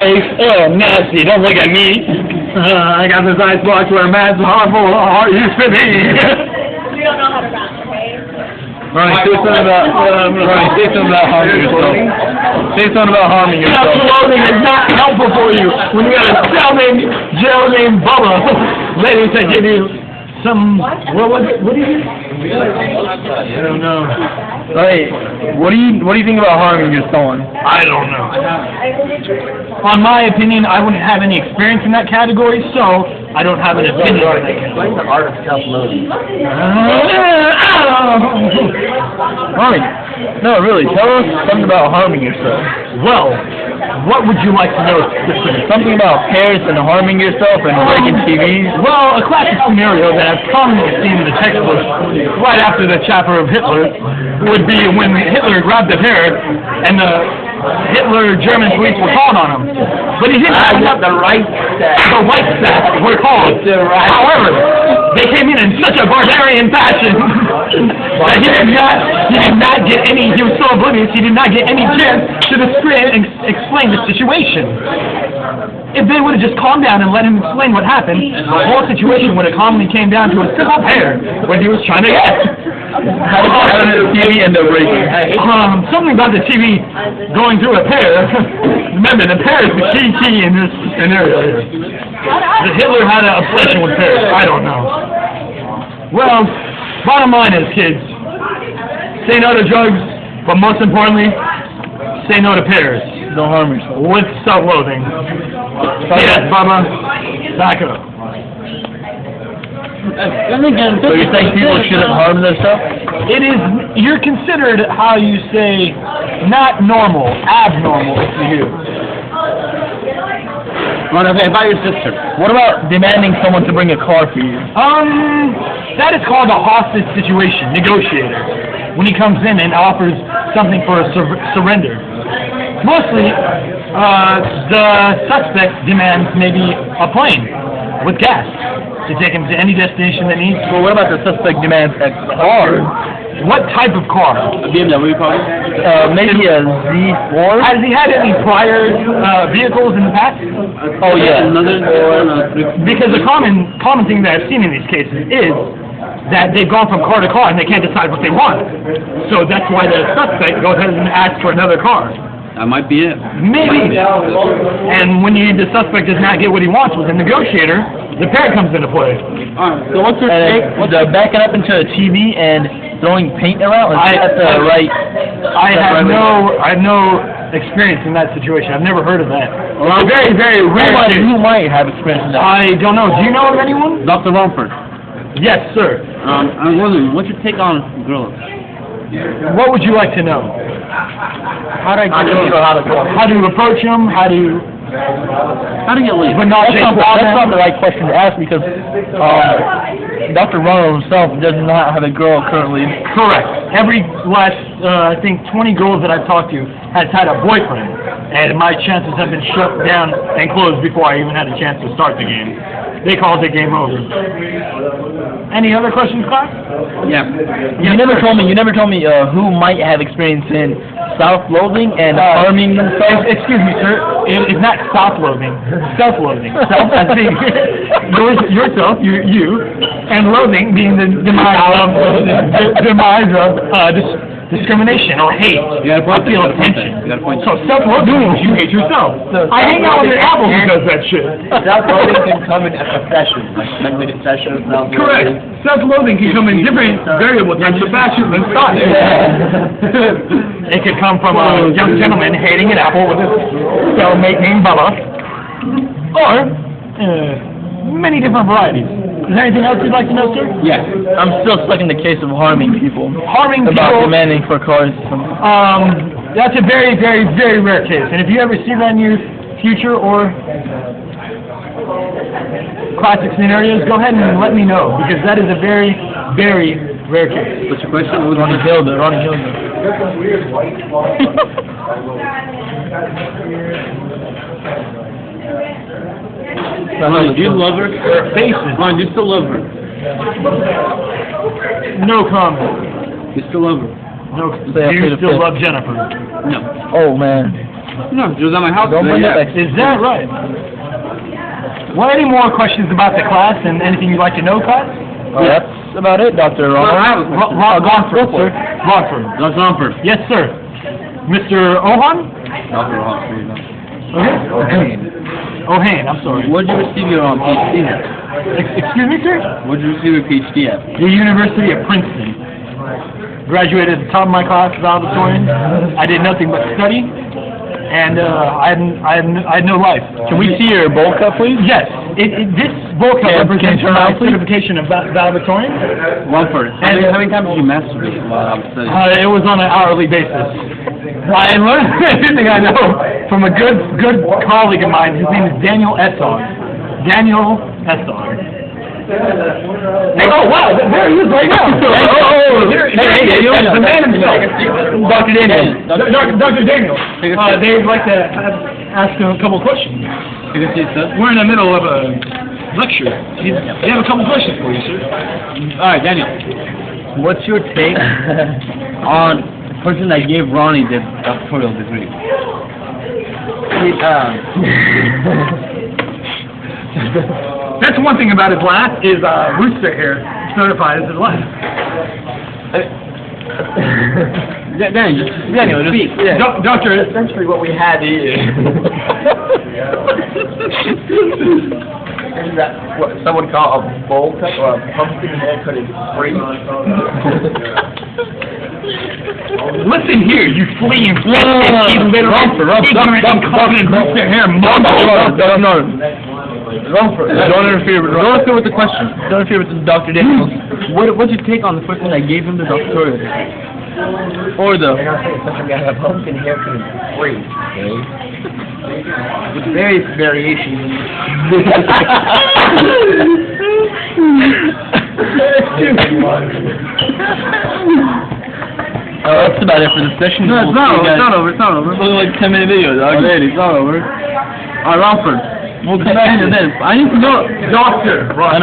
Oh, nasty. Don't look at me. I got this icebox where man's harmful heart used to be. We don't know how to rap, okay? Ronnie, say something about harming yourself. Say something about harming yourself. Self-loathing is not helpful for you. When you got a jail named Bubba, ladies that give you some, what was it? What do you? I don't know. Hey, what do you think about harming your son? I don't know. On my opinion, I wouldn't have any experience in that category, so I don't have an opinion on that. Explain the art of self-loathing. Ronnie, no, really, tell us something about harming yourself. Well, what would you like to know specifically? Something about parents and harming yourself and breaking TVs. Well, a classic scenario that I've commonly seen in the textbooks right after the chapter of Hitler would be when Hitler grabbed the pear and the Hitler German police were calling on him. But he didn't have the right staff. The white staff were called. However, they came in such a barbarian fashion that he did not get any, he was so oblivious, he did not get any chance to explain the situation. If they would have just calmed down and let him explain what happened, the whole situation would have calmly came down to a simple pear when he was trying to get. How did the TV end up breaking? Something about the TV going through a pear. Remember, the pear is the key in this scenario here. Hitler had an obsession with pears. I don't know. Well, bottom line is, kids, say no to drugs, but most importantly, say no to pears. Don't harm yourself. With self-loathing. Yes, Bubba. Back up. So you're saying people shouldn't harm themselves? It is, you're considered, how you say, not normal, abnormal to you. Okay, about your sister. What about demanding someone to bring a car for you? That is called a hostage situation, negotiator. When he comes in and offers something for a surrender. Mostly, the suspect demands maybe a plane with gas to take him to any destination that needs. Well, what about the suspect demands a car? What type of car? A BMW, probably? Maybe a Z4? Has he had any prior vehicles in the past? Oh, yeah. Because the common thing that I've seen in these cases is that they've gone from car to car and they can't decide what they want. So that's why the suspect goes ahead and asks for another car. That might be it. Maybe. And when the suspect does not get what he wants with a negotiator, the pair comes into play. Alright, so what's your take? Backing up into a TV and throwing paint around? I have no experience in that situation. I've never heard of that. Well, very, very rare. Who might have experience in that? I don't know. Do you know of anyone? Dr. Rony. Yes, sir. I was wondering, what's your take on girls? What would you like to know? How do you approach them? How do you get laid? But not that's not the right question to ask because Dr. Rony himself does not have a girl currently. Correct. Every last, I think, 20 girls that I've talked to has had a boyfriend, and my chances have been shut down and closed before I even had a chance to start the game. They called it game over. Any other questions, class? Yeah. You never told me who might have experience in self-loathing and harming themselves. Excuse me, sir. It's not self-loathing. Self-loathing. Self as being yourself, you, and loathing being the demise of discrimination or hate. You gotta feel attention. So self-loathing means you hate yourself. I hang out with an apple who does that shit. Self-loathing can come in sessions, like mentally sessions. Correct. Self-loathing can come in different variable types of fashions and thoughts. It could come from a young gentleman hating an apple with his cellmate named Bubba, or many different varieties. Is there anything else you'd like to know, sir? Yes. I'm still stuck in the case of harming people. Harming about people. Demanding for cars. That's a very, very, very rare case. And if you ever see that in your future or classic scenarios, go ahead and let me know because that is a very, very rare case. What's your question? Ronnie Hilda. Ronnie, do you love her? Her faces. Ronnie, do you still love her? No comment. You still love her? No. Do you still love Jennifer? No. Oh man. No, it was at my house. Don't bring that back. Is that right? Well, any more questions about the class and anything you'd like to know, class? That's about it, Dr. Ronald. Romford, sir. Romford. Dr. Romford. Yes, sir. Mr. Ohan? Dr. Romford. Okay. O'Hain, I'm sorry. Where'd you receive your PhD at? Excuse me, sir? Where'd you receive your PhD at? The University of Princeton. Graduated at the top of my class, valedictorian. I did nothing but study, and I had no life. Can we see your bowl cup, please? Yes. This bowl cup represents turn my around, please? certification of valedictorian. Romford. How many times did you masturbate while I was studying? It was on an hourly basis. I learned everything I know from a good colleague of mine. His name is Daniel Essar. Daniel Essar. Oh, wow, there he is right now. Hey, The man himself. Dr. Daniel. Dr. Daniel. They'd like to ask him a couple questions. We're in the middle of a lecture. They have a couple questions for you, sir. All right, Daniel. What's your take on the person that gave Ronnie the doctoral degree? That's one thing about his laugh is rooster hair certified as his laugh. Daniel, speak. Doctor, essentially what we had is... Is that what someone call a bowl cut or a pumpkin haircut is free? Listen here, you flea and Don't interfere with the question. Don't interfere with Dr. Daniel. What's your take on the person that gave him the doctoral degree? Or the... A pumpkin haircut is free, okay? With various variations. That's about it for the session. No, it's not over. It's not over. It's only like 10-minute video, dog. It's not over. All right, Romford. We'll come back to this. I need to know, Doctor.